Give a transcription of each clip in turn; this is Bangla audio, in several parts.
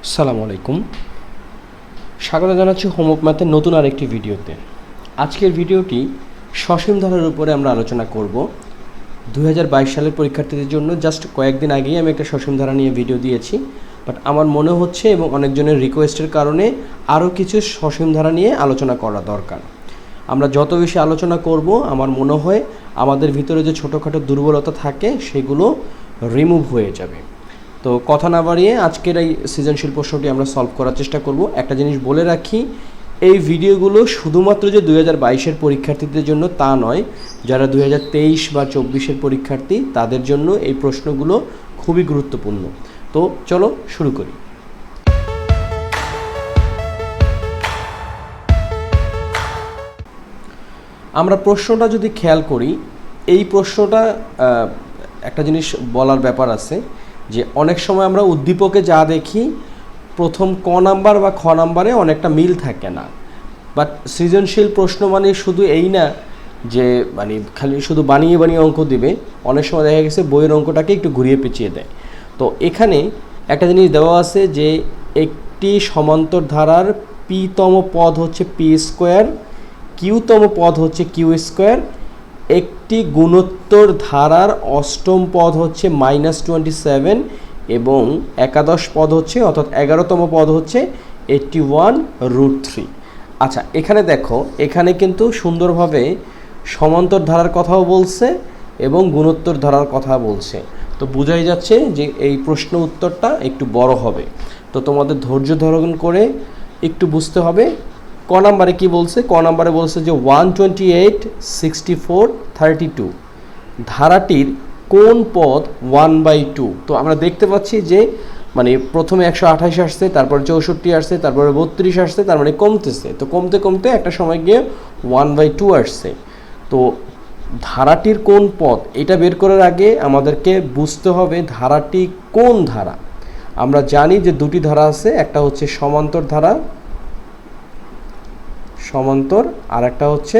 আসসালামু আলাইকুম, স্বাগত জানাচ্ছি হোমওয়ার্ক ম্যাথের নতুন আরেকটি ভিডিওতে। আজকের ভিডিওটি সসীম ধারার উপরে আমরা আলোচনা করব। 2022 সালের পরীক্ষার্থীদের জন্য জাস্ট কয়েকদিন আগেই আমি একটা সসীম ধারা নিয়ে ভিডিও দিয়েছি, বাট আমার মনে হচ্ছে এবং অনেকজনের রিকোয়েস্টের কারণে আরও কিছু সসীম ধারা নিয়ে আলোচনা করা দরকার। আমরা যত বেশি আলোচনা করব আমার মনে হয় আমাদের ভিতরে যে ছোটোখাটো দুর্বলতা থাকে সেগুলো রিমুভ হয়ে যাবে। তো কথা না বাড়িয়ে আজকের এই সৃজনশীল প্রশ্নটি আমরা সলভ করার চেষ্টা করব। একটা জিনিস বলে রাখি, এই ভিডিওগুলো শুধুমাত্র যে 2022-এর পরীক্ষার্থীদের জন্য তা নয়, যারা 2023 বা 24-এর পরীক্ষার্থী তাদের জন্য এই প্রশ্নগুলো খুবই গুরুত্বপূর্ণ। তো চলো শুরু করি। আমরা প্রশ্নটা যদি খেয়াল করি, এই প্রশ্নটা একটা জিনিস বলার ব্যাপার আছে যে অনেক সময় আমরা উদ্দীপকে যা দেখি প্রথম ক নাম্বার বা খ নাম্বারে অনেকটা মিল থাকে না। বাট সৃজনশীল প্রশ্ন মানে শুধু এই না যে মানে খালি শুধু বানিয়ে বানিয়ে অঙ্ক দিবে, অনেক সময় দেখা গেছে বইয়ের অঙ্কটাকে একটু ঘুরিয়ে পেঁচিয়ে দেয়। তো এখানে একটা জিনিস দেওয়া আছে যে একটি সমান্তর ধারার পিতম পদ হচ্ছে পি স্কোয়ার, কিউতম পদ হচ্ছে কিউ স্কোয়ার, একটি গুণোত্তর ধারার অষ্টম পদ হচ্ছে -27 এবং একাদশ পদ হচ্ছে অর্থাৎ 11তম পদ হচ্ছে 81√3। আচ্ছা, এখানে দেখো, এখানে কিন্তু সুন্দরভাবে সমান্তর ধারার কথাও বলছে এবং গুণোত্তর ধারার কথা বলছে। তো বোঝাই যাচ্ছে যে এই প্রশ্ন উত্তরটা একটু বড় হবে। তো তোমাদের ধৈর্য ধারণ করে একটু বুঝতে হবে। ক নাম্বারে কি বলছে? ক নাম্বারে বলছে যে 128, 64, 32 ধারাটির কোন পদ 1/2। তো আমরা দেখতে পাচ্ছি যে মানে প্রথমে 128 আসছে, তারপর 64 আসছে, তারপরে 32 আসছে, তার মানে কমতেছে। তো কমতে কমতে একটা সময় গিয়ে 1/2 আসছে। তো ধারাটির কোন পদ এটা বের করার আগে আমাদেরকে বুঝতে হবে ধারাটি কোন ধারা। আমরা জানি যে দুটি ধারা আছে, একটা হচ্ছে সমান্তর ধারা, সমান্তর, আর একটা হচ্ছে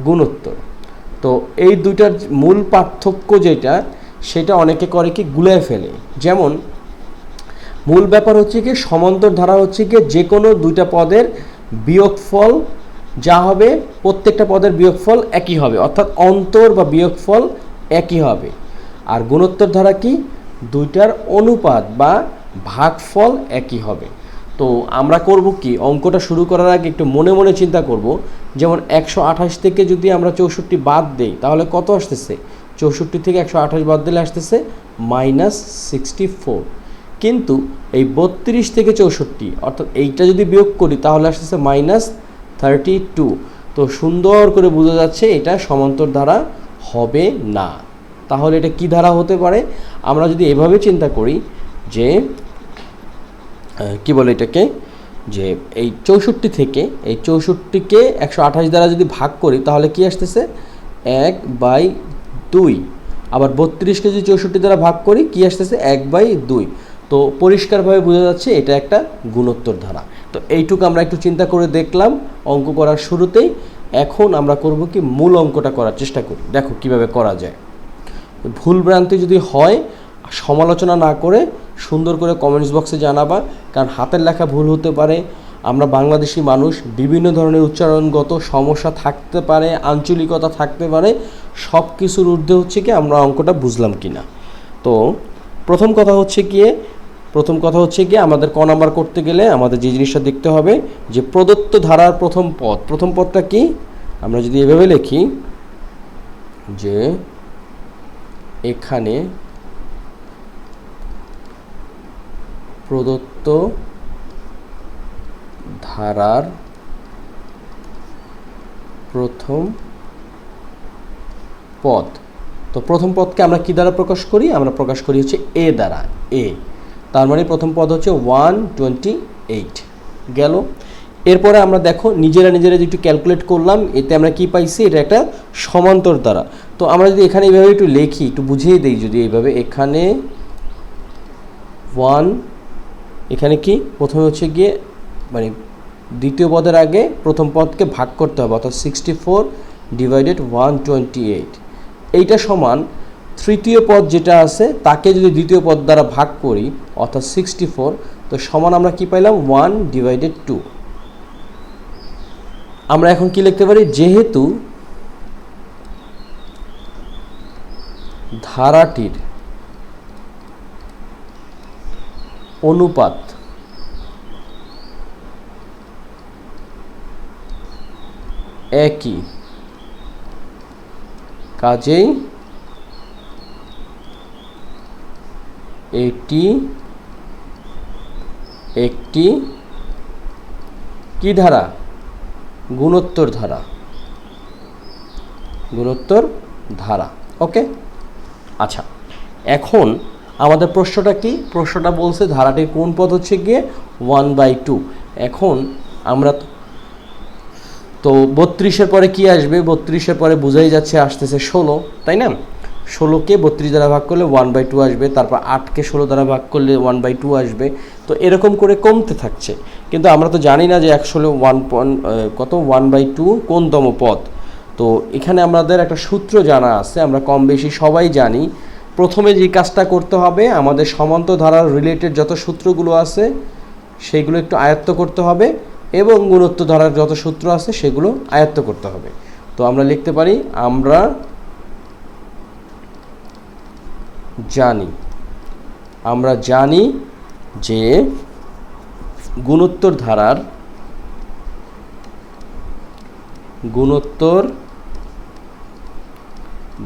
গুণোত্তর। তো এই দুইটার মূল পার্থক্য যেটা, সেটা অনেকে করে কি গুলায় ফেলে। যেমন মূল ব্যাপার হচ্ছে কি সমান্তর ধারা হচ্ছে কি যে কোনো দুইটা পদের বিয়োগফল যা হবে প্রত্যেকটা পদের বিয়োগফল একই হবে, অর্থাৎ অন্তর বা বিয়োগফল একই হবে। আর গুণোত্তর ধারা কি দুইটার অনুপাত বা ভাগফল একই হবে। তো আমরা করব কি, অঙ্কটা শুরু করার আগে একটু মনে মনে চিন্তা করব। যেমন 128 থেকে যদি আমরা 64 বাদ দেই তাহলে কত আসতেছে? 64 থেকে 128 বাদ দিলে আসতেছে -64। কিন্তু এই 32 থেকে 64 অর্থাৎ এইটা যদি বিয়োগ করি তাহলে আসতেছে -32। তো সুন্দর করে বোঝা যাচ্ছে এটা সমান্তর ধারা হবে না। তাহলে এটা কি ধারা হতে পারে? আমরা যদি এভাবে চিন্তা করি যে কি বলে এটাকে, যে এই 64 থেকে এই 64কে 128 দ্বারা যদি ভাগ করি তাহলে কি আসতেছে 1/2। আবার 32কে যদি 64 দ্বারা ভাগ করি কি আসতেছে 1/2। তো পরিষ্কারভাবে বোঝা যাচ্ছে এটা একটা গুণোত্তর ধারা। তো এইটুকু আমরা একটু চিন্তা করে দেখলাম অঙ্ক করার শুরুতেই। এখন আমরা করব কি মূল অঙ্কটা করার চেষ্টা করি, দেখো কিভাবে করা যায়। ভুল ভ্রান্তি যদি হয় সমালোচনা না করে সুন্দর করে কমেন্টস বক্সে জানাবা, কারণ হাতের লেখা ভুল হতে পারে। আমরা বাংলাদেশি মানুষ, বিভিন্ন ধরনের উচ্চারণগত সমস্যা থাকতে পারে, আঞ্চলিকতা থাকতে পারে, সব কিছুর ঊর্ধ্বে হচ্ছে কি আমরা অঙ্কটা বুঝলাম কি না। তো প্রথম কথা হচ্ছে কি আমাদের ক নাম্বার করতে গেলে আমাদের যে জিনিসটা দেখতে হবে যে প্রদত্ত ধারার প্রথম পদটা কি। আমরা যদি এভাবে লিখি যে এখানে প্রদত্ত ধারার প্রথম পদ। তো প্রথম পদকে আমরা কি দ্বারা প্রকাশ করি? আমরা প্রকাশ করি হচ্ছে এ দ্বারা। এ তার মানে প্রথম পদ হচ্ছে 128 গেল। এরপরে আমরা দেখো নিজেরা একটু ক্যালকুলেট করলাম, এতে আমরা কি পাইছি, এটা একটা সমান্তর ধারা। তো আমরা যদি এখানে এইভাবে একটু লিখি, একটু বুঝিয়ে দিই, যদি এইভাবে এখানে 1, এখানে কি প্রথমে হচ্ছে গিয়ে মানে দ্বিতীয় পদের আগে প্রথম পদকে ভাগ করতে হবে, অর্থাৎ 64/128। এইটা সমান তৃতীয় পদ যেটা আছে তাকে যদি দ্বিতীয় পদ দ্বারা ভাগ করি অর্থাৎ 64, তো সমান আমরা কি পাইলাম 1/2। আমরা এখন কি লিখতে পারি, যেহেতু ধারাটির অনুপাত একই, কাজেই এটি একটি কি ধারা, গুণোত্তর ধারা, গুণোত্তর ধারা। ওকে, আচ্ছা এখন আমাদের প্রশ্নটা কি, প্রশ্নটা বলছে ধারাটির কোন পদ হচ্ছে গিয়ে 1/2। এখন আমরা তো 32-এর পরে কি আসবে, 32-এর পরে বোঝাই যাচ্ছে আসতেছে 16, তাই না? 16কে 32 দ্বারা ভাগ করলে 1/2 আসবে, তারপর 8কে 16 দ্বারা ভাগ করলে 1/2 আসবে। তো এরকম করে কমতে থাকছে, কিন্তু আমরা তো জানি না যে আসলে 1/2 কোনতম পদ। তো এখানে আমাদের একটা সূত্র জানা আছে, আমরা কম বেশি সবাই জানি। প্রথমে যে কাজটা করতে হবে, আমাদের সমান্তর ধারার রিলেটেড যত সূত্রগুলো আছে সেগুলো একটু আয়ত্ত করতে হবে, এবং গুণোত্তর ধারার যত সূত্র আছে সেগুলো আয়ত্ত করতে হবে। তো আমরা লিখতে পারি, আমরা জানি যে গুণোত্তর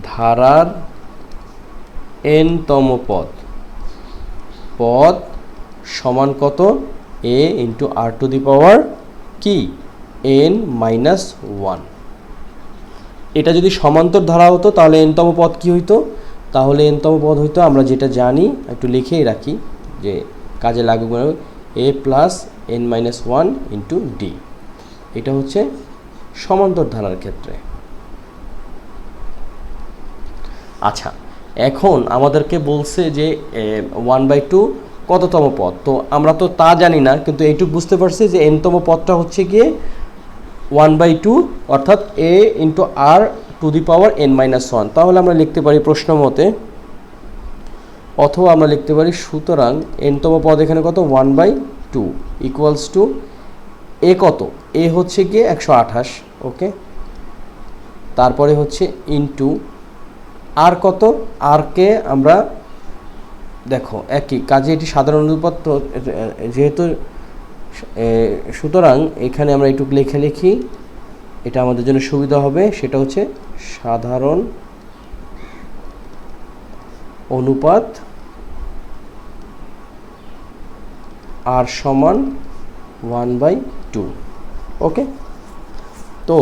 ধারার n-তম পদ সমান কত, a into r to the power কি n-1। এটা যদি সমান্তর ধারা হতো তাহলে n-তম পদ কি হইতো, তাহলে n-তম পদ হইতো, আমরা যেটা জানি একটু লিখেই রাখি যে কাজে লাগু করে, a plus n-1 into d। এটা হচ্ছে সমান্তর ধারার ক্ষেত্রে। আচ্ছা এখন আমাদেরকে বলছে যে 1/2 কততম পদ, তো আমরা তো তা জানি না, কিন্তু এইটুকু বুঝতে পারছি যে n-তম পদটা হচ্ছে গিয়ে 1/2, অর্থাৎ a into r to the power n-1। তাহলে আমরা লিখতে পারি প্রশ্ন মতে, অথবা আমরা লিখতে পারি সুতরাং n-তম পদ এখানে কত, 1/2 ইকুয়ালস টু a কত, a হচ্ছে গিয়ে 128, ওকে, তারপরে হচ্ছে ইন্টু আর কত, আরকে আমরা দেখো একই কাজে এটি সাধারণ অনুপাত, যেহেতু সুতরাং এখানে আমরা একটু লেখা লিখি, এটা আমাদের জন্য সুবিধা হবে, সেটা হচ্ছে সাধারণ অনুপাত আর সমান 1/2। ওকে, তো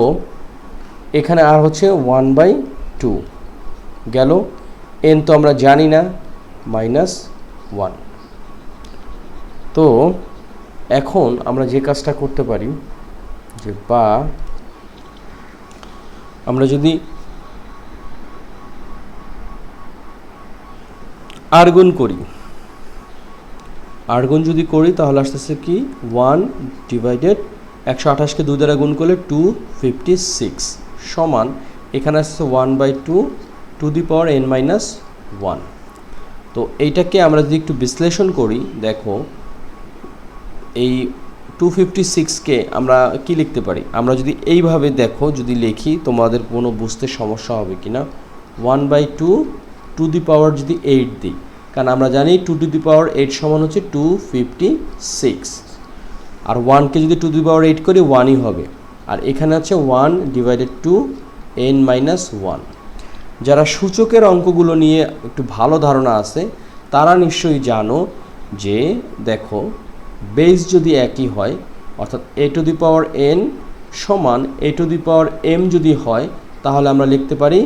এখানে আর হচ্ছে 1/2 গেল, n তো আমরা জানি না, -1। তো এখন আমরা যে কাজটা করতে পারি, যে বা আমরা যদি আর্গুন করি, যদি করি তাহলে আসতেছে কি 1/128কে 2 দ্বারা গুণ করলে 256 সমান, এখানে আসছে 1/2 টু দি পাওয়ার n-1। তো এইটাকে আমরা যদি একটু বিশ্লেষণ করি, দেখো এই 256কে আমরা কি লিখতে পারি, আমরা যদি এইভাবে দেখো যদি লিখি তোমাদের কোনো বুঝতে সমস্যা হবে কিনা, 1/2 টু দি পাওয়ার যদি 8 দিই, কারণ আমরা জানি 2 টু দি পাওয়ার 8 সমান হচ্ছে 256, আর 1কে যদি 2 টু দি পাওয়ার 8 করি 1ই হবে, আর এখানে আছে 1/2 n-1। যারা সূচকের অঙ্কগুলো নিয়ে একটু ভালো ধারণা আছে তারা নিশ্চয়ই জানো যে দেখো বেস যদি একই হয়, অর্থাৎ a two the power n সমান a two the power m যদি হয়, তাহলে আমরা লিখতে পারি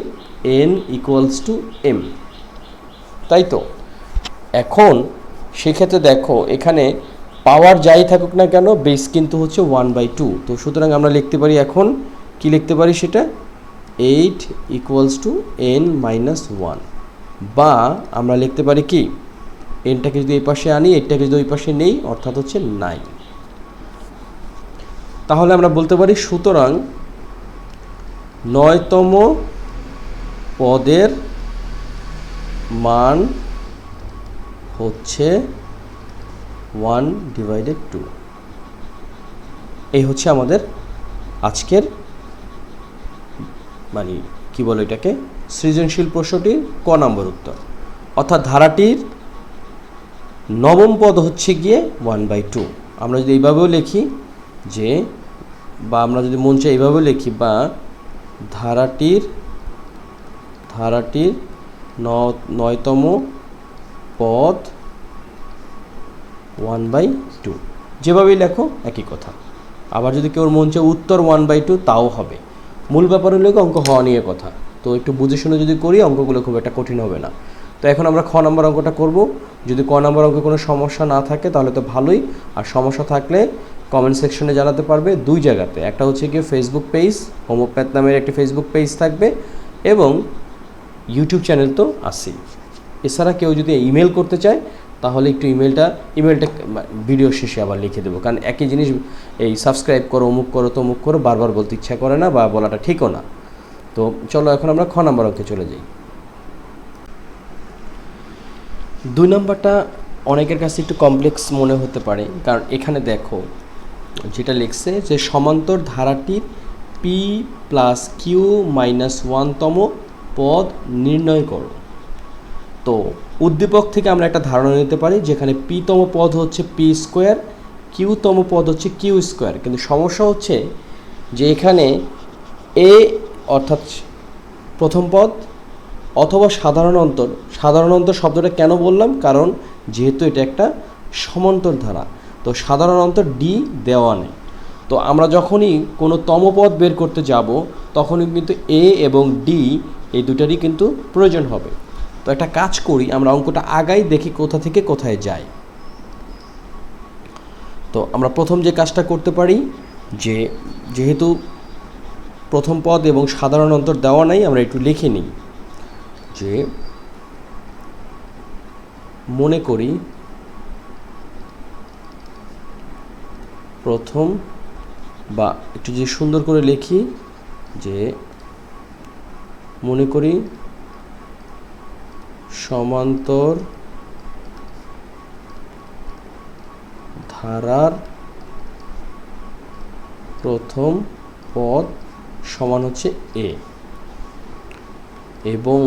n ইকুয়ালস টু m, তাই তো? এখন সেক্ষেত্রে দেখো এখানে পাওয়ার যাই থাকুক না কেন, বেস কিন্তু হচ্ছে 1/2। তো সুতরাং আমরা লিখতে পারি, এখন কি লিখতে পারি সেটা, 8 ইকুয়ালস টু n-1, বা আমরা লিখতে পারি কি, এনটাকে যদি এই পাশে আনি, এটাকে যদি ওই পাশে নেই, অর্থাৎ হচ্ছে 9। তাহলে আমরা বলতে পারি সুতরাং 9তম পদের মান হচ্ছে 1/2। এই হচ্ছে আমাদের আজকের মানে কি বলে এটাকে সৃজনশীল প্রশ্নটির ক নম্বর উত্তর। অর্থাৎ ধারাটির নবম পদ হচ্ছে গিয়ে 1/2। আমরা যদি এইভাবেও লিখি যে, বা আমরা যদি মন চাই এইভাবেও লিখি, বা ধারাটির নয়তম পদ 1/2, যেভাবেই লেখো একই কথা। আবার যদি কেউ মন চায় উত্তর 1/2 তাও হবে। মূল ব্যাপার হলো অঙ্ক হওয়া নিয়ে কথা। তো একটু বুঝে শুনে যদি করি অঙ্কগুলো খুব একটা কঠিন হবে না। তো এখন আমরা খ নম্বর অঙ্কটা করব। যদি ক নম্বর অঙ্কে কোনো সমস্যা না থাকে তাহলে তো ভালোই, আর সমস্যা থাকলে কমেন্ট সেকশনে জানাতে পারবে দুই জায়গাতে। একটা হচ্ছে গিয়ে ফেসবুক পেজ, হোমোপ্যাথ নামের একটি ফেসবুক পেজ থাকবে, এবং ইউটিউব চ্যানেল তো আছেই। এছাড়া কেউ যদি ইমেল করতে চায় তাহলে একটু ইমেলটা ভিডিও শেষে আবার লিখে দেবো, কারণ একই জিনিস এই সাবস্ক্রাইব করো, অমুক করো, তমুক করো বারবার বলতে ইচ্ছা করে না, বা বলাটা ঠিকও না। তো চলো এখন আমরা খ নম্বর অঙ্কে চলে যাই। 2 নম্বরটা অনেকের কাছে একটু কমপ্লেক্স মনে হতে পারে, কারণ এখানে দেখো যেটা লিখছে যে সমান্তর ধারাটির পি প্লাস কিউ মাইনাস 1তম পদ নির্ণয় করো। তো উদ্দীপক থেকে আমরা একটা ধারণা নিতে পারি যেখানে পিতম পদ হচ্ছে পি স্কোয়ার, কিউতম পদ হচ্ছে কিউ স্কোয়ার। কিন্তু সমস্যা হচ্ছে যে এখানে এ অর্থাৎ প্রথম পদ অথবা সাধারণ অন্তর শব্দটা কেন বললাম, কারণ যেহেতু এটা একটা সমান্তর ধারা, তো সাধারণ অন্তর ডি দেওয়া নেই। তো আমরা যখনই কোনো তমপদ বের করতে যাব তখনই কিন্তু এ এবং ডি এই দুটারই কিন্তু প্রয়োজন হবে। তো একটা কাজ করি, আমরা অঙ্কটা আগাই, দেখি কোথা থেকে কোথায় যায়। তো আমরা প্রথম যে কাজটা করতে পারি, যে যেহেতু প্রথম পদ এবং সাধারণ অন্তর দেওয়া নাই, আমরা একটু লিখে নিই যে মনে করি প্রথম, বা একটু যে সুন্দর করে লিখি যে মনে করি সমান্তর ধারার প্রথম পদ সমান হচ্ছে এ, এবং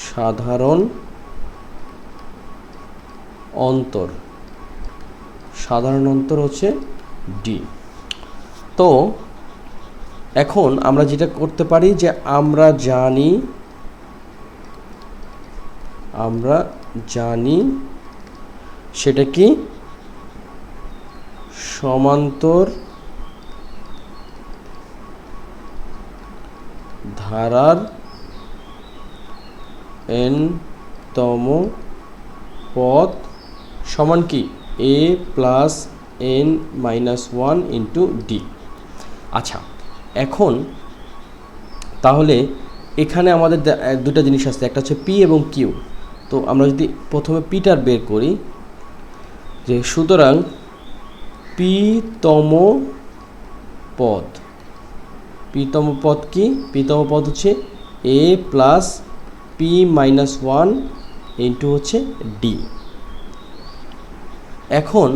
সাধারণ অন্তর হচ্ছে ডি। তো এখন আমরা যেটা করতে পারি যে আমরা জানি সেটা কি সমান্তর ধারার n-তম পদ সমান কি a plus n-1 into D. আচ্ছা, এখন তাহলে এখানে আমাদের দুটা জিনিস আছে, একটা হচ্ছে পি এবং কিউ। তো আমরা যদি প্রথমে পিটার বের করি, যে সুতরাং পিতম পদ কি, পিতম পদ হচ্ছে A plus P minus 1 into হচ্ছে ডি। এখন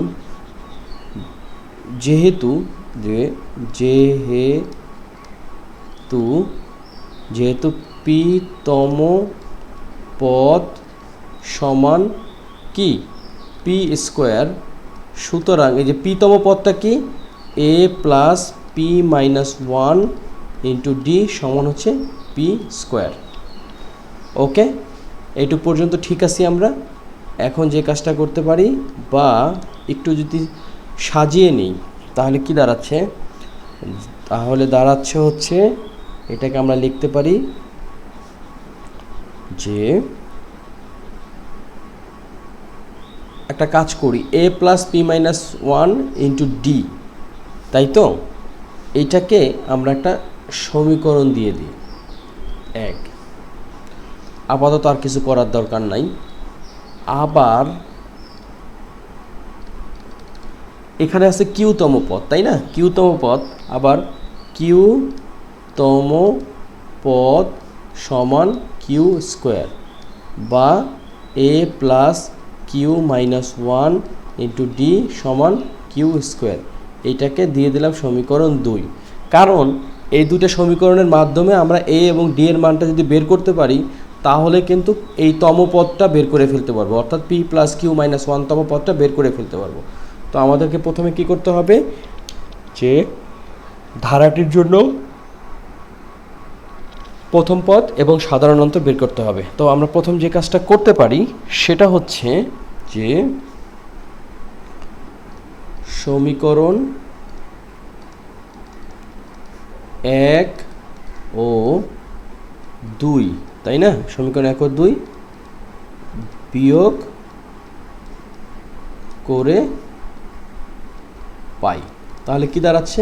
যেহেতু পিতম পদ সমান কি পি স্কোয়ার, সুতরাং এই যে পিতম পদটা কি A plus P minus 1 into D সমান হচ্ছে পি স্কোয়ার। ওকে, এইটুকু পর্যন্ত ঠিক আছি আমরা। এখন যে কাজটা করতে পারি, বা একটু যদি সাজিয়ে নিই, তাহলে কি দাঁড়াচ্ছে, হচ্ছে এটাকে আমরা লিখতে পারি যে একটা কাজ করি, A plus P minus 1 into D, তাই তো? এইটাকে আমরা একটা সমীকরণ দিয়ে দিই 1। আপাতত আর কিছু করার দরকার নাই। আবার এখানে আছে কিউতম পদ, তাই না? কিউতম পদ, আবার কিউতম পদ সমান কিউ স্কোয়ার, বা A plus Q minus one into D সমান কিউ স্কোয়ার, এইটাকে দিয়ে দিলাম সমীকরণ 2। কারণ এই দুটো সমীকরণের মাধ্যমে আমরা এ এবং ডি এর মানটা যদি বের করতে পারি তাহলে কিন্তু এই তম পদটা বের করে ফেলতে পারবো, অর্থাৎ P plus Q minus one তম পদটা বের করে ফেলতে পারবো। তো আমাদেরকে প্রথমে কি করতে হবে, যে ধারাটির জন্য প্রথম পদ এবং সাধারণ অন্তর বের করতে হবে। তো আমরা প্রথম যে কাজটা করতে পারি সেটা হচ্ছে যে সমীকরণ 1 ও 2, তাই না, সমীকরণ 1 ও 2 বিয়োগ করে পাই। তাহলে কি দাঁড়াচ্ছে,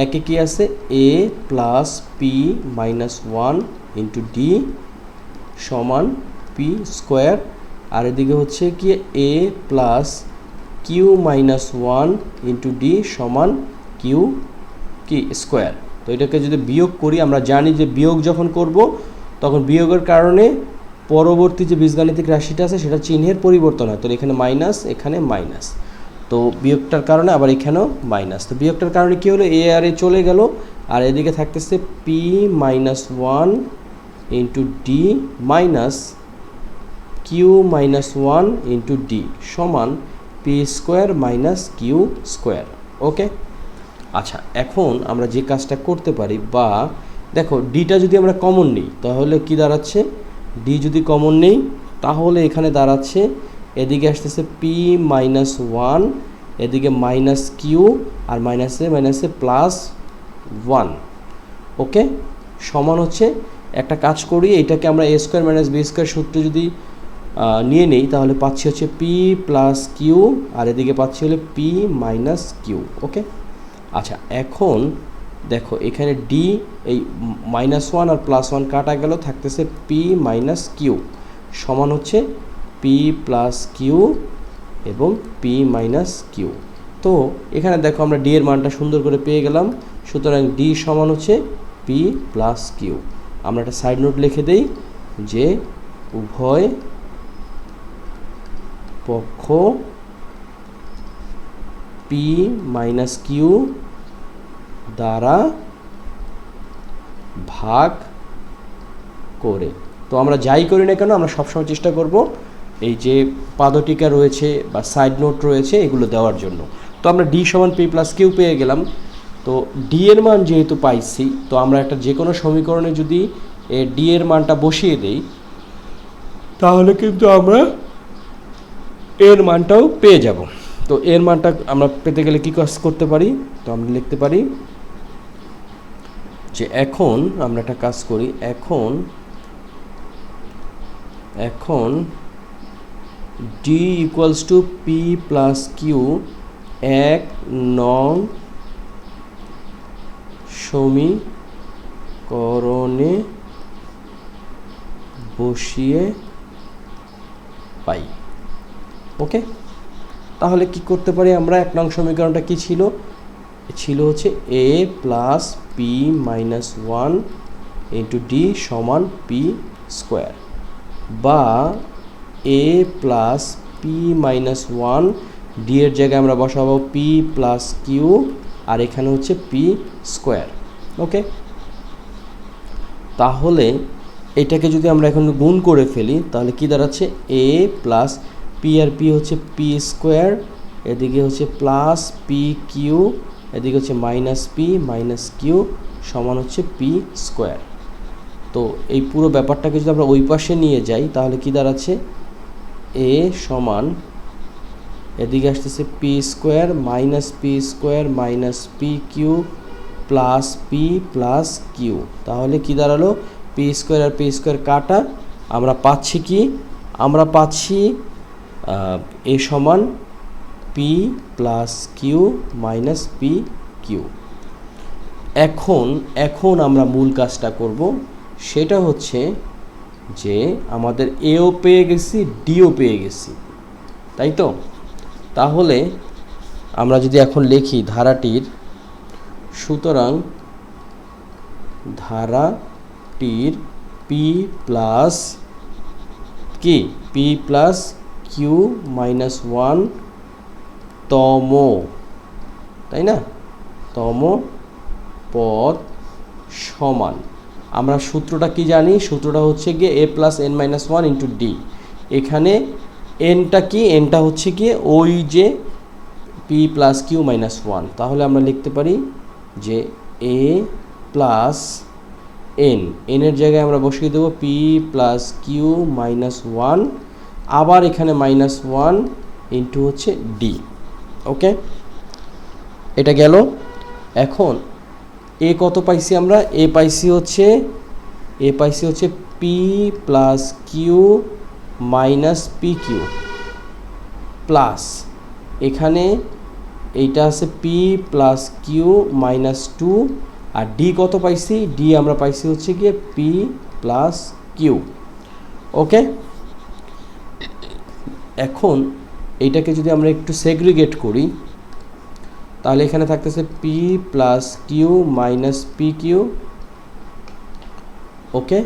একে কি আছে A plus P minus one into D সমান পি স্কোয়ার, আর এদিকে হচ্ছে কি A plus Q minus one into D সমান কিউ কি স্কোয়ার। তো এটাকে যদি বিয়োগ করি, আমরা জানি যে বিয়োগ যখন করব তখন বিয়োগের কারণে পরবর্তী যে বীজগাণিতিক রাশিটা আছে সেটা চিহ্নের পরিবর্তন হয়। তো এখানে মাইনাস, এখানে মাইনাস, তো বিয়োগটার কারণে আবার এখানেও মাইনাস। তো বিয়োগটার কারণে কী হলো, এ আর এ চলে গেল, আর এদিকে থাকতেছে P minus one into D minus Q minus one into D সমান P square minus Q square. Okay, আচ্ছা, এখন আমরা যে কাজটা করতে পারি, বা দেখো ডিটা যদি আমরা কমন নিই তাহলে কি দাঁড়াচ্ছে, ডি যদি কমন নেই তাহলে এখানে দাঁড়াচ্ছে এদিকে আসতেছে পি মাইনাস ওয়ান, এদিকে মাইনাস কিউ, আর মাইনাসে মাইনাসে প্লাস ওয়ান। ওকে, সমান হচ্ছে, একটা কাজ করি, এটাকে আমরা এ স্কোয়ার মাইনাস বি স্কোয়ার সূত্রে যদি নিয়ে নেই তাহলে পাচ্ছি হচ্ছে পি প্লাস কিউ, আর এদিকে পাচ্ছি হলে পি মাইনাস কিউ। ওকে, আচ্ছা, এখন দেখো এখানে ডি এই মাইনাস ওয়ান আর প্লাস ওয়ান কাটা গেল, থাকতেছে পি মাইনাস কিউ সমান হচ্ছে পি প্লাস কিউ এবং পি মাইনাস কিউ। তো এখানে দেখো আমরা ডি এর মানটা সুন্দর করে পেয়ে গেলাম, সুতরাং ডি সমান হচ্ছে পি প্লাস কিউ। আমরা একটা সাইড নোট লিখে দেই যে উভয় পক্ষ পি মাইনাস কিউ দ্বারা ভাগ করে। তো আমরা যাই করি না কেন আমরা সবসময় চেষ্টা করব এই যে পাদটিকা রয়েছে বা সাইড নোট রয়েছে এগুলো দেওয়ার জন্য। তো আমরা ডি সমান পি প্লাস কিউ পেয়ে গেলাম। তো ডি এর মান যেহেতু পাইছি, তো আমরা একটা যে কোনো সমীকরণে যদি ডি এর মানটা বসিয়ে দেই তাহলে কিন্তু আমরা এর মানটাও পেয়ে যাব। তো এর মানটা আমরা পেতে গেলে কী কাজ করতে পারি, তো আমরা লিখতে পারি যে এখন আমরা একটা কাজ করি, এখন D equals to P plus Q 1 নং সমীকরণে বসিয়ে পাই। ওকে, তাহলে কি করতে পারি আমরা, 1 নং সমীকরণটা কি ছিল, হচ্ছে A plus P minus one into D সমান পি স্কোয়ার, বা A plus P minus one, D এর জায়গায় আমরা বসাবো পি প্লাস কিউ, আর এখানে হচ্ছে পি স্কোয়ার। ওকে, তাহলে এটাকে যদি আমরা এখন গুণ করে ফেলি তাহলে কি দাঁড়াচ্ছে, এ প্লাস পি আর পি হচ্ছে পি স্কোয়ার, এদিকে হচ্ছে প্লাস পি কিউ, এদিকে হচ্ছে মাইনাস পি মাইনাস কিউ সমান হচ্ছে পি স্কোয়ার। তো এই পুরো ব্যাপারটাকে যদি আমরা ওই পাশে নিয়ে যাই তাহলে কি দাঁড়াচ্ছে, এ সমান এদিকে আসতেছে P square minus P Q plus P plus Q. তাহলে কি দাঁড়ালো, পি স্কোয়ার আর পি স্কোয়ার কাটা, আমরা পাচ্ছি কি, আমরা পাচ্ছি এ সমান P plus Q minus P Q. এখন আমরা মূল কাজটা করব, সেটা হচ্ছে যে আমাদের এও পেয়ে গেছি ডিও পেয়ে গেছি, তাই তো। তাহলে আমরা যদি এখন লিখি ধারাটির, সুতরাং ধারাটির পি প্লাস কি, P plus Q minus one তম, তাই না, তম পদ সমান, আমরা সূত্রটা কি জানি, সূত্রটা হচ্ছে গিয়ে A plus N minus one into D. এখানে এনটা কি, এনটা হচ্ছে গিয়ে ওই যে P plus Q minus one, তাহলে আমরা লিখতে পারি যে এ প্লাস এন, এনের জায়গায় আমরা বসিয়ে দেবো P plus Q minus one, আবার এখানে মাইনাস ওয়ান ইন্টু হচ্ছে ডি। ওকে, এটা গেল। এখন এ কত পাইছি আমরা, এ পাইছি হচ্ছে P plus Q minus P Q plus এখানে এইটা আছে P plus Q minus two, আর ডি কত পাইছি, ডি আমরা পাইছি হচ্ছে গিয়ে পি প্লাস কিউ। ওকে, এখন এইটাকে যদি আমরা একটু সেগ্রিগেট করি, তাহলে এখানে থাকতেছে P plus Q minus P Q. Okay,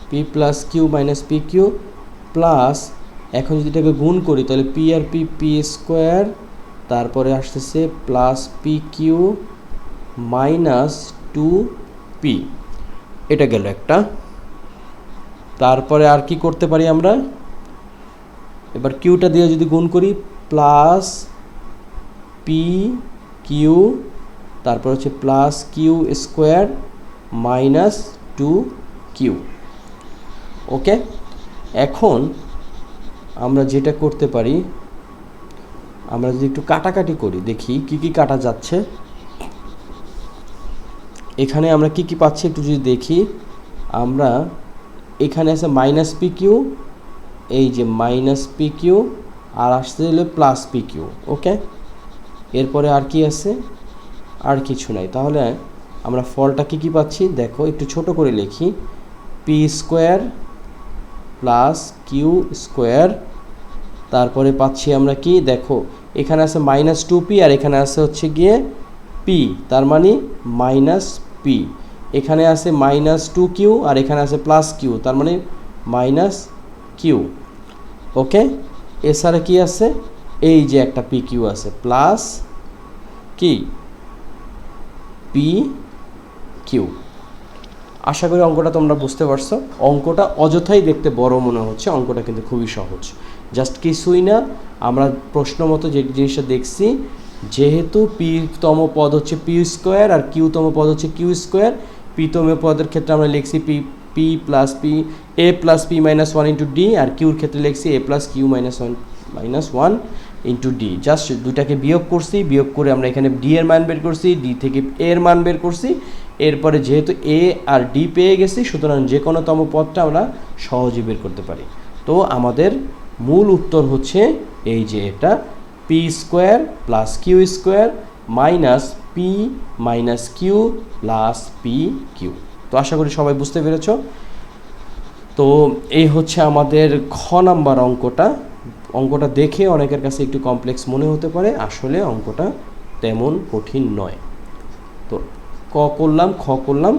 P plus Q minus P Q plus, এখন যদি এটাকে গুণ করি তাহলে পি আর পি, পি স্কোয়ার, তারপরে আসতেছে plus P Q minus two P, এটা গেল একটা। তারপরে আর কি করতে পারি আমরা, এবার কিউটা দিয়ে যদি গুণ করি প্লাস পি কিউ, তারপর হচ্ছে plus Q square minus two Q. Okay, এখন আমরা যেটা করতে পারি, আমরা যদি একটু কাটাকাটি করি দেখি কি কি কাটা যাচ্ছে, এখানে আমরা কি কি পাচ্ছি একটু যদি দেখি, আমরা এখানে আছে মাইনাস পি কিউ, এই যে মাইনাস পি কিউ, আর আসতে হলে প্লাস পি কিউ। ওকে, এরপরে আর কি আছে, আর কিছু নাই, তাহলে আমরা ফলটা কি কি পাচ্ছি দেখো, একটু ছোট করে লিখি, P square plus Q square, তারপরে পাচ্ছি আমরা কি দেখো, এখানে আছে মাইনাস টু পি আর এখানে আছে হচ্ছে গিয়ে পি, তার মানে মাইনাস পি, এখানে আছে মাইনাস টু কিউ আর এখানে আছে প্লাস কিউ, তার মানে মাইনাস কিউ। ওকে, এছাড়া কি আছে, এই যে একটা পি কিউ আছে প্লাস কি পি কিউ। আশা করি অঙ্কটা তোমরা বুঝতে পারছো। অঙ্কটা অযথাই দেখতে বড় মনে হচ্ছে, অঙ্কটা কিন্তু খুবই সহজ, জাস্ট কিছুই না। আমরা প্রশ্ন মতো যে জিনিসটা দেখছি, যেহেতু পি-তম পদ হচ্ছে পি স্কোয়ার আর কিউ-তম পদ হচ্ছে কিউ স্কোয়ার, পি-তম পদের ক্ষেত্রে আমরা লিখছি P P plus P, A plus P minus one into D, আর কিউর ক্ষেত্রে লিখছি A plus Q minus one into D. Just দুটাকে বিয়োগ করছি, বিয়োগ করে আমরা এখানে ডি এর মান বের করছি, ডি থেকে এ এর মান বের করছি, এরপরে যেহেতু এ আর ডি পেয়ে গেছি, সুতরাং যে কোনো তম পদটা আমরা সহজে বের করতে পারি। তো আমাদের মূল উত্তর হচ্ছে এই যে এটা P square plus Q square minus P minus Q plus P Q. তো আশা করি সবাই বুঝতে পেরেছ। তো এই হচ্ছে আমাদের খ নাম্বার অঙ্কটা। অঙ্কটা দেখে অনেকের কাছে একটু কমপ্লেক্স মনে হতে পারে, আসলে অঙ্কটা তেমন কঠিন নয়। তো ক করলাম, খ করলাম,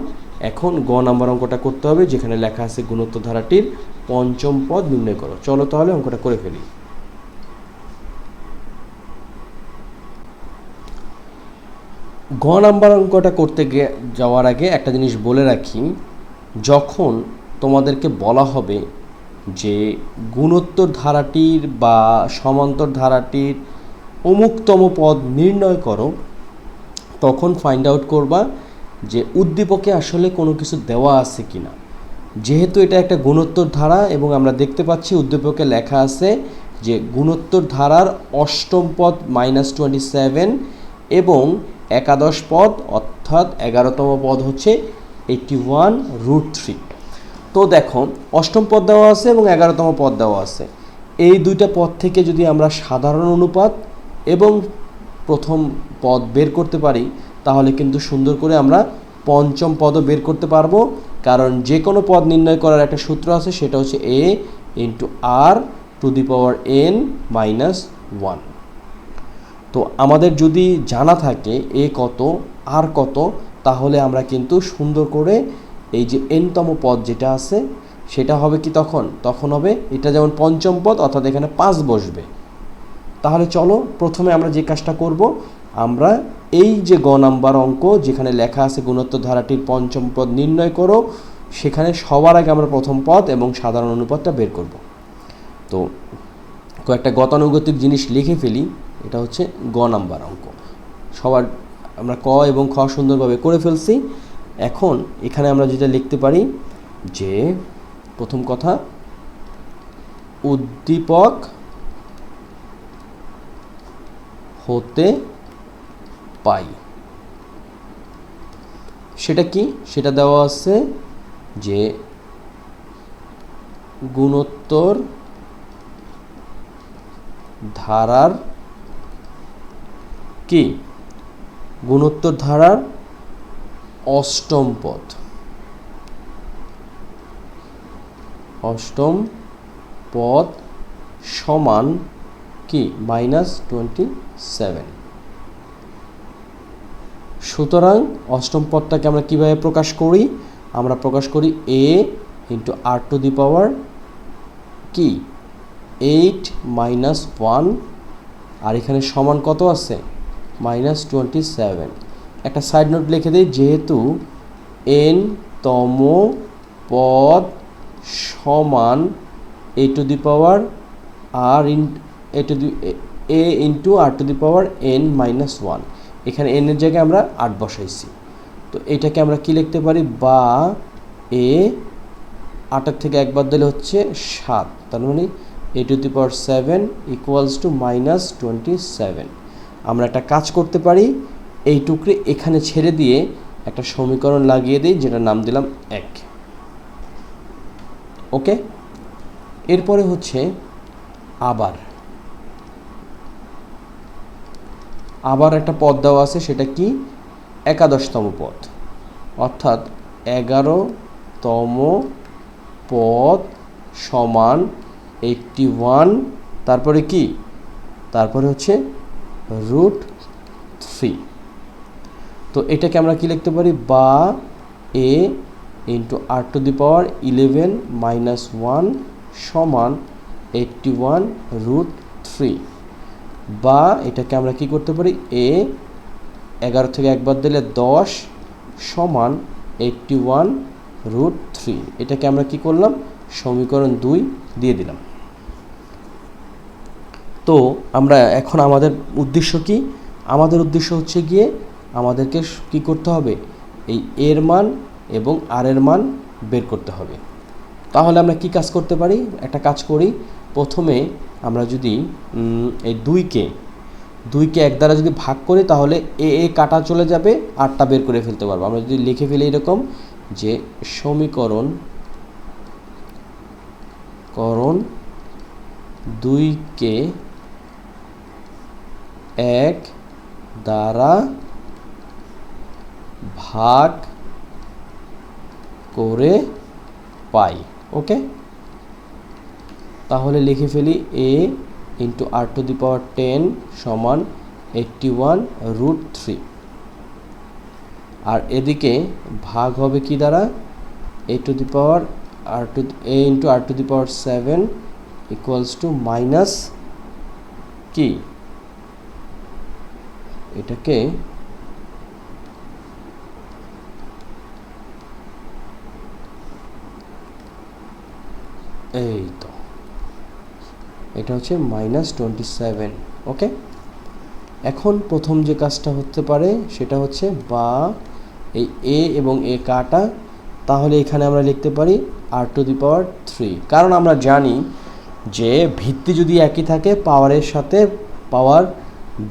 এখন গ নাম্বার অঙ্কটা করতে হবে, যেখানে লেখা আছে গুণোত্তর ধারাটির পঞ্চম পদ নির্ণয় করো। চলো তাহলে অঙ্কটা করে ফেলি। গ নাম্বার অঙ্কটা করতে যাওয়ার আগে একটা জিনিস বলে রাখি, যখন তোমাদেরকে বলা হবে যে গুণোত্তর ধারাটির বা সমান্তর ধারাটির অমুকতম পদ নির্ণয় করো, তখন ফাইন্ড আউট করবা যে উদ্দীপকে আসলে কোনো কিছু দেওয়া আছে কি না। যেহেতু এটা একটা গুণোত্তর ধারা এবং আমরা দেখতে পাচ্ছি উদ্দীপকে লেখা আছে যে গুণোত্তর ধারার অষ্টম পদ -27 এবং একাদশ পদ অর্থাৎ 11তম পদ হচ্ছে 81√3। তো দেখো অষ্টম পদ দেওয়া আছে এবং 11তম পদ দেওয়া আছে, এই দুইটা পদ থেকে যদি আমরা সাধারণ অনুপাত এবং প্রথম পদ বের করতে পারি, তাহলে কিন্তু সুন্দর করে আমরা পঞ্চম পদও বের করতে পারবো। কারণ যে কোনো পদ নির্ণয় করার একটা সূত্র আছে, সেটা হচ্ছে a × r⁻n−1। তো আমাদের যদি জানা থাকে a কত r কত, তাহলে আমরা কিন্তু সুন্দর করে এই যে nতম পদ যেটা আছে সেটা হবে কি তখন হবে এটা যেমন পঞ্চম পদ, অর্থাৎ এখানে 5 বসবে। তাহলে চলো প্রথমে আমরা যে কাজটা করব, আমরা এই যে গ নাম্বার অঙ্ক যেখানে লেখা আছে গুণোত্তর ধারাটির পঞ্চম পদ নির্ণয় করো, সেখানে সবার আগে আমরা প্রথম পদ এবং সাধারণ অনুপাতটা বের করব। তো কয়েকটা গতানুগতিক জিনিস লিখে ফেলি। এটা হচ্ছে গ নাম্বার অঙ্ক, সবার আমরা ক এবং খ সুন্দরভাবে করে ফেলছি। এখন এখানে আমরা যেটা লিখতে পারি যে প্রথম কথা, উদ্দীপক হতে পাই। সেটা কি? সেটা দেওয়া আছে যে গুণোত্তর ধারার কি? গুণোত্তর ধারার অষ্টম পদ। অষ্টম পদ সমান কি? -27। সুতরাং অষ্টম পদটাকে আমরা কিভাবে প্রকাশ করি? আমরা প্রকাশ করি a × r⁴ কি 8 - 1, আর এখানে সমান কত আছে? -27। একটা সাইড নোট লিখে দিই, যেহেতু n তম পদ সমান a × r⁴n-1, এখানে n এর জায়গায় আমরা 8 বসাইছি। তো এটাকে আমরা কি লিখতে পারি? বা a 8 থেকে 1 বাদ দিলে হচ্ছে 7, তার মানে a⁴ = -27। আমরা একটা কাজ করতে পারি, এই টুকরে এখানে ছেড়ে দিয়ে একটা সমীকরণ লাগিয়ে দিই, যেটা নাম দিলাম 1। ওকে, এরপরে হচ্ছে আবার একটা পদ দেওয়া আছে, সেটা কি? 11তম পদ, অর্থাৎ 11তম পদ সমান 81, তারপরে কি? তারপরে হচ্ছে √3। তো এটাকে আমরা কি লিখতে পারি? বা a × r⁴11-1 সমান 81√3। বা এটাকে আমরা কি করতে পারি? a 11 থেকে 1 বাদ দিলে 10 সমান 81√3। এটাকে আমরা কি করলাম? সমীকরণ 2 দিয়ে দিলাম। তো আমরা এখন আমাদের উদ্দেশ্য কি? আমাদের উদ্দেশ্য হচ্ছে গিয়ে আমাদেরকে কি করতে হবে? এই এর মান এবং আর এর মান বের করতে হবে। তাহলে আমরা কি কাজ করতে পারি? একটা কাজ করি, প্রথমে আমরা যদি এই 2কে 1 দ্বারা যদি ভাগ করি, তাহলে এ কাটা চলে যাবে, আরটা বের করে ফেলতে পারবো। আমরা যদি লিখে ফেলি এরকম যে সমীকরণ 2কে 1 দ্বারা ভাগ করে পাই। ওকে, তাহলে লিখে ফেলি a × r⁴10 সমান 81√3, আর এদিকে ভাগ হবে কি দ্বারা? a × r⁴7 = মাইনাস কি? এটাকে এই তো, এটা হচ্ছে -27। ওকে, এখন প্রথম যে কাজটা হতে পারে সেটা হচ্ছে বা এই a এবং a কাটা, তাহলে এখানে আমরা লিখতে পারি r⁴3, কারণ আমরা জানি যে ভিত্তি যদি একই থাকে, পাওয়ারের সাথে পাওয়ার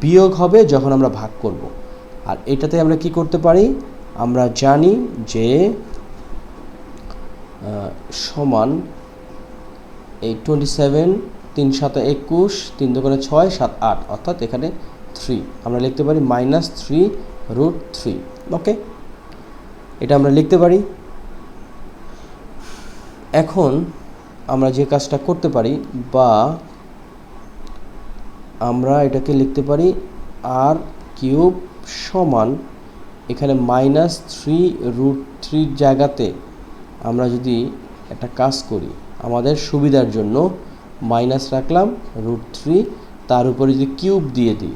বিয়োগ হবে যখন আমরা ভাগ করব। আর এটাতে আমরা কি করতে পারি? আমরা জানি যে সমান এই 27, 3 × 7 = 21, 3 × 2 = 6, 7 = 8, অর্থাৎ এখানে 3 আমরা লিখতে পারি -3√3। ওকে, এটা আমরা লিখতে পারি। এখন আমরা যে কাজটা করতে পারি, বা আমরা এটাকে লিখতে পারি r³ সমান, এখানে -3√3 জায়গাতে আমরা যদি একটা কাজ করি, আমাদের সুবিধার জন্য মাইনাস রাখলাম √3, তার উপরে যদি কিউব দিয়ে দিই,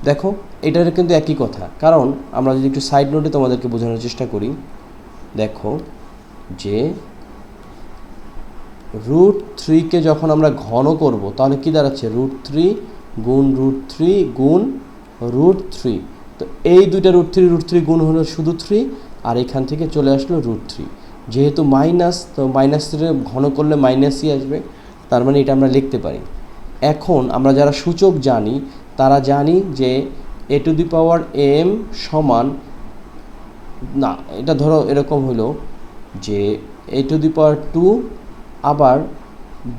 দেখো এটার কিন্তু একই কথা। কারণ আমরা যদি একটু সাইড নোটে তোমাদেরকে বোঝানোর চেষ্টা করি, দেখো যে √3কে যখন আমরা ঘন করব তাহলে কি দাঁড়াচ্ছে, √3 গুণ √3 গুণ √3। তো এই দুইটা √3 গুণ হলো শুধু 3, আর এখান থেকে চলে আসলো √3। যেহেতু মাইনাস, তো মাইনাসের ঘন করলে মাইনাসই আসবে, তার মানে এটা আমরা লিখতে পারি। এখন আমরা যারা সূচক জানি তারা জানি যে a⁴m সমান, না এটা ধরো এরকম হলো যে a⁴2 আবার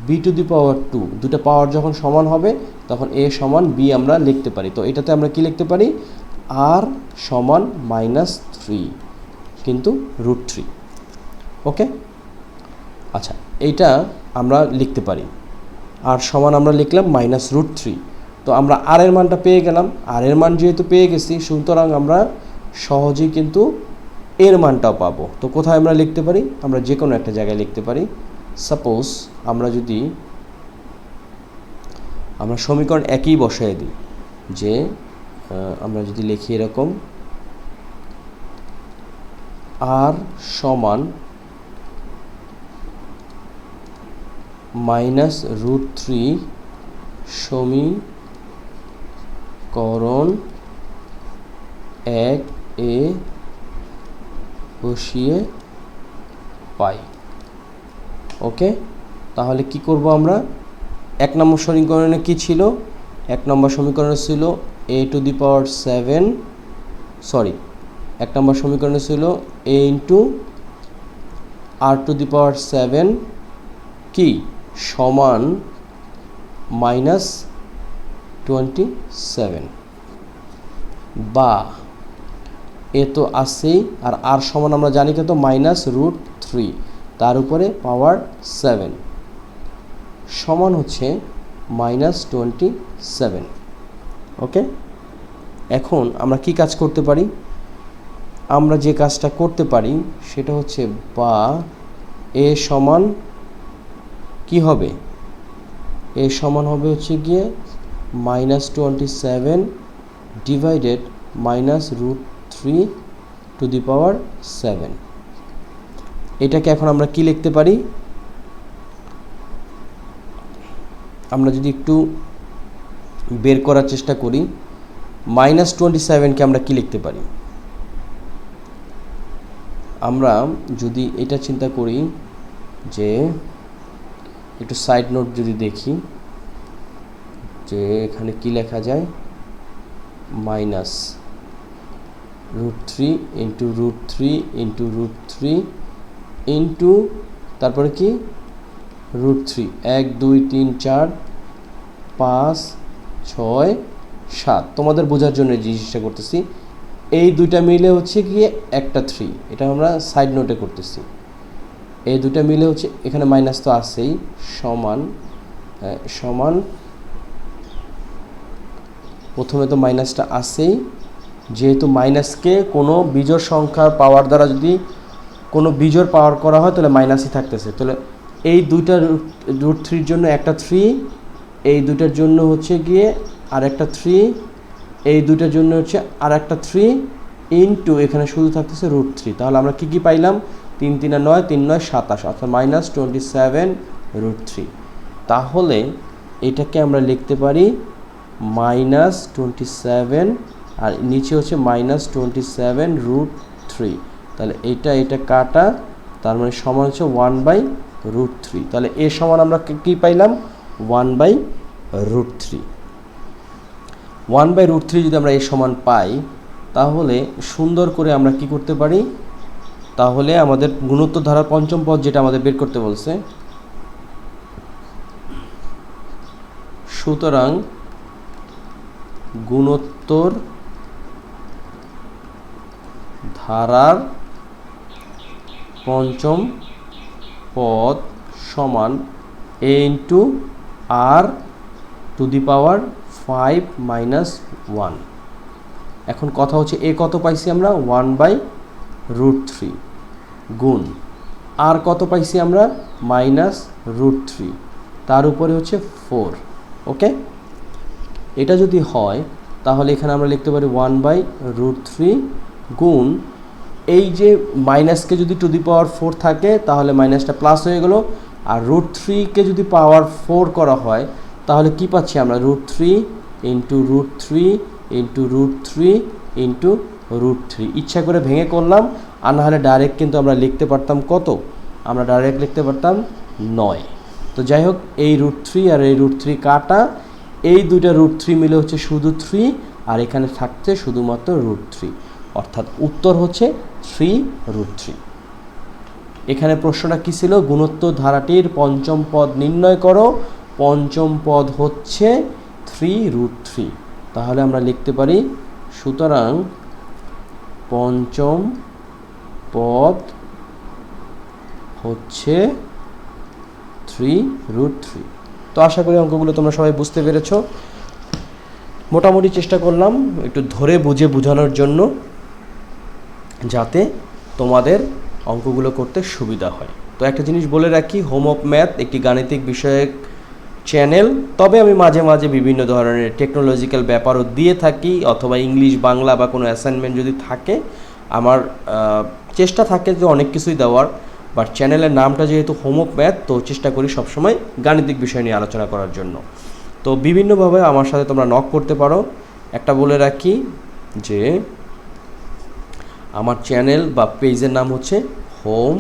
b⁴2, দুটো পাওয়ার যখন সমান হবে তখন a সমান b আমরা লিখতে পারি। তো এটাতে আমরা কি লিখতে পারি, r সমান -3 কিন্তু √3। ওকে, আচ্ছা এইটা আমরা লিখতে পারি, r সমান আমরা লিখলাম -√3। তো আমরা r এর মানটা পেয়ে গেলাম, r এর মান যেহেতু পেয়ে গেছি, সুতরাং আমরা সহজেই কিন্তু এর মানটাও পাবো। তো কোথায় আমরা লিখতে পারি, আমরা যে কোনো একটা জায়গায় লিখতে পারি। সাপোজ আমরা যদি সমীকরণ একই বসায় দিই, যে আমরা যদি লিখি এরকম r সমান -√3 সমীকরণ 1-এ বসিয়ে পাই। ওকে, তাহলে কি করব আমরা, 1 নম্বর সমীকরণে কি ছিল, 1 নম্বর সমীকরণে ছিল a⁴, 1 নম্বর সমীকরণে ছিল a × r⁷ কি সমান -27, বা এ তো আসেই, আর r সমান আমরা জানি কত, -√3, তার উপরে পাওয়ার 7 সমান হচ্ছে -27। ওকে, এখন আমরা কি কাজ করতে পারি, আমরা যে কাজটা করতে পারি সেটা হচ্ছে, বা a সমান কি হবে, a সমান হবে হচ্ছে গিয়ে -27 ডিভাইডেড -√3⁷। এটাকে এখন আমরা কি লিখতে পারি, আমরা যদি একটু বের করার চেষ্টা করি, -27কে আমরা কি লিখতে পারি, আমরা যদি এটা চিন্তা করি যে একটু সাইড নোট যদি দেখি যে এখানে কি লেখা যায়, -√3 × √3 × √3 ইন্টু তারপরে কি √3, 1 2 3 4 5 6 7। তোমাদের বোঝার জন্য এই জিনিসটা করতেছি, এই দুইটা মিলে হচ্ছে গিয়ে একটা 3, এটা আমরা সাইড নোটে করতেছি। এই দুইটা মিলে হচ্ছে, এখানে মাইনাস তো আছেই, সমান প্রথমে তো মাইনাসটা আছেই, যেহেতু মাইনাসকে কোনো বিজোড় সংখ্যার পাওয়ার দ্বারা যদি কোনো বিজোড় পাওয়ার করা হয় তাহলে মাইনাসই থাকতেছে। তাহলে এই দুইটা √3 জন্য একটা 3, এই দুইটার জন্য হচ্ছে গিয়ে আর একটা 3, এই দুইটার জন্য হচ্ছে আর একটা 3 ইন্টু এখানে শুধু থাকতেছে √3। তাহলে আমরা কি কি পাইলাম, 3 3 9, 3 9 27, অর্থাৎ -27√3। তাহলে এটাকে আমরা লিখতে পারি -27, আর নিচে হচ্ছে -27√3। তাহলে এটা কাটা, তার মানে সমান হচ্ছে 1/√3। তাহলে এ সমান আমরা কি পাইলাম, 1/√3। 1/√3 যদি আমরা এ সমান পাই, তাহলে সুন্দর করে আমরা কি করতে পারি, তাহলে আমাদের গুণোত্তর ধারার পঞ্চম পদ যেটা আমাদের বের করতে বলছে, সুতরাং গুণোত্তর ধারার পঞ্চম পদ সমান a × r⁵ এখন কথা হচ্ছে এ কত পাইছি আমরা, 1/√3 গুণ আর কত পাইছি আমরা -√3, তার উপরে হচ্ছে 4। ওকে, এটা যদি হয় তাহলে এখানে আমরা লিখতে পারি 1/√3 গুণ এই যে মাইনাসকে যদি টু দি পাওয়ার 4 থাকে তাহলে মাইনাসটা প্লাস হয়ে গেল, আর √3কে যদি পাওয়ার 4 করা হয় তাহলে কি পাচ্ছি আমরা √3 × √3 × √3 × √3। ইচ্ছা করে ভেঙে করলাম, আর না হলে ডাইরেক্ট কিন্তু আমরা লিখতে পারতাম কত, আমরা ডাইরেক্ট লিখতে পারতাম 9। তো যাই হোক, এই √3 আর এই √3 কাটা, এই দুইটা √3 মিলে হচ্ছে শুধু 3, আর এখানে থাকছে শুধুমাত্র √3, অর্থাৎ উত্তর হচ্ছে 3√3। এখানে প্রশ্নটা কী ছিল, গুণোত্তর ধারাটির পঞ্চম পদ নির্ণয় করো। পঞ্চম পদ হচ্ছে 3√3। তাহলে আমরা লিখতে পারি, সুতরাং পঞ্চম পদ হচ্ছে 3√3। তো আশা করি অঙ্কগুলো তোমরা সবাই বুঝতে পেরেছো। মোটামুটি চেষ্টা করলাম একটু ধরে বুঝে বোঝানোর জন্য, যাতে তোমাদের অঙ্কগুলো করতে সুবিধা হয়। তো একটা জিনিস বলে রাখি, হোম অফ ম্যাথ একটি গাণিতিক বিষয়ক চ্যানেল, তবে আমি মাঝে মাঝে বিভিন্ন ধরনের টেকনোলজিক্যাল ব্যাপারও দিয়ে থাকি, অথবা ইংলিশ বাংলা বা কোনো অ্যাসাইনমেন্ট যদি থাকে, আমার চেষ্টা থাকে যে অনেক কিছুই দেওয়ার, বাট চ্যানেলের নামটা যেহেতু হোম অফ ম্যাথ, তো চেষ্টা করি সবসময় গাণিতিক বিষয় নিয়ে আলোচনা করার জন্য। তো বিভিন্নভাবে আমার সাথে তোমরা নক করতে পারো। একটা বলে রাখি যে আমার চ্যানেল বা পেজের নাম হচ্ছে হোম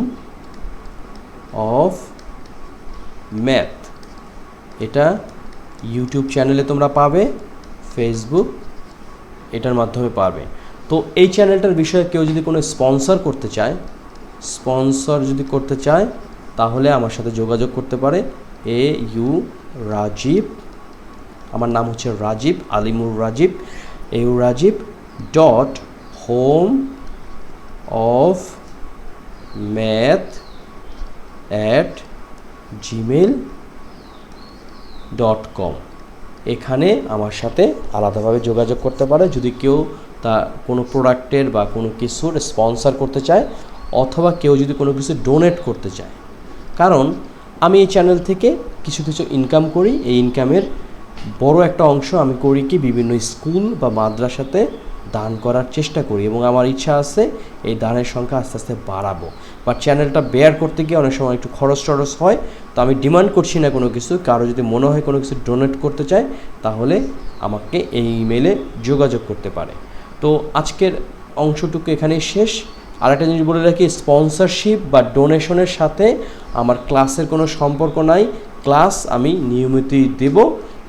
অফ ম্যাথ। এটা ইউটিউব চ্যানেলে তোমরা পাবে, ফেসবুক এটার মাধ্যমে পাবে। তো এই চ্যানেলটার বিষয়ে কেউ যদি কোনো স্পন্সর করতে চায় তাহলে আমার সাথে যোগাযোগ করতে পারে। AU রাজীব, আমার নাম হচ্ছে রাজীব, আলিমুর রাজীব, AU রাজীব .homeofmath@gmail.com। এখানে আমার সাথে আলাদাভাবে যোগাযোগ করতে পারে যদি কেউ তা কোনো প্রোডাক্টের বা কোনো কিছুর স্পন্সর করতে চায়, অথবা কেউ যদি কোনো কিছু ডোনেট করতে চায়। কারণ আমি এই চ্যানেল থেকে কিছু ইনকাম করি, এই ইনকামের বড় একটা অংশ আমি করি কি বিভিন্ন স্কুল বা মাদ্রাসাতে দান করার চেষ্টা করি, এবং আমার ইচ্ছা আছে এই দানের সংখ্যা আস্তে আস্তে বাড়াবো। বাট চ্যানেলটা বেয়ার করতে গিয়ে অনেক সময় একটু খরচ টরচ হয়, তো আমি ডিমান্ড করছি না কোনো কিছু। কারো যদি মনে হয় কোনো কিছু ডোনেট করতে চায় তাহলে আমাকে এই ইমেলে যোগাযোগ করতে পারে। তো আজকের অংশটুকু এখানেই শেষ। আর একটা জিনিস বলে রাখি, স্পন্সরশিপ বা ডোনেশনের সাথে আমার ক্লাসের কোনো সম্পর্ক নাই। ক্লাস আমি নিয়মিতই দেব,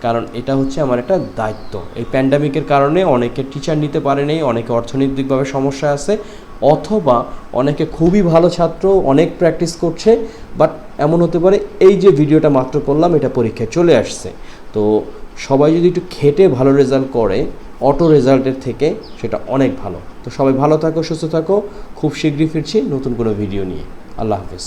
কারণ এটা হচ্ছে আমার একটা দায়িত্ব। এই প্যান্ডামিকের কারণে অনেকে টিচার নিতে পারে নেই, অনেকে অর্থনৈতিকভাবে সমস্যা আছে, অথবা অনেকে খুবই ভালো ছাত্র, অনেক প্র্যাকটিস করছে, বাট এমন হতে পারে এই যে ভিডিওটা মাত্র করলাম এটা পরীক্ষায় চলে আসছে। তো সবাই যদি একটু খেটে ভালো রেজাল্ট করে অটো রেজাল্টের থেকে, সেটা অনেক ভালো। তো সবাই ভালো থাকো, সুস্থ থাকো। খুব শীঘ্রই ফিরছি নতুন কোনো ভিডিও নিয়ে। আল্লাহ হাফেজ।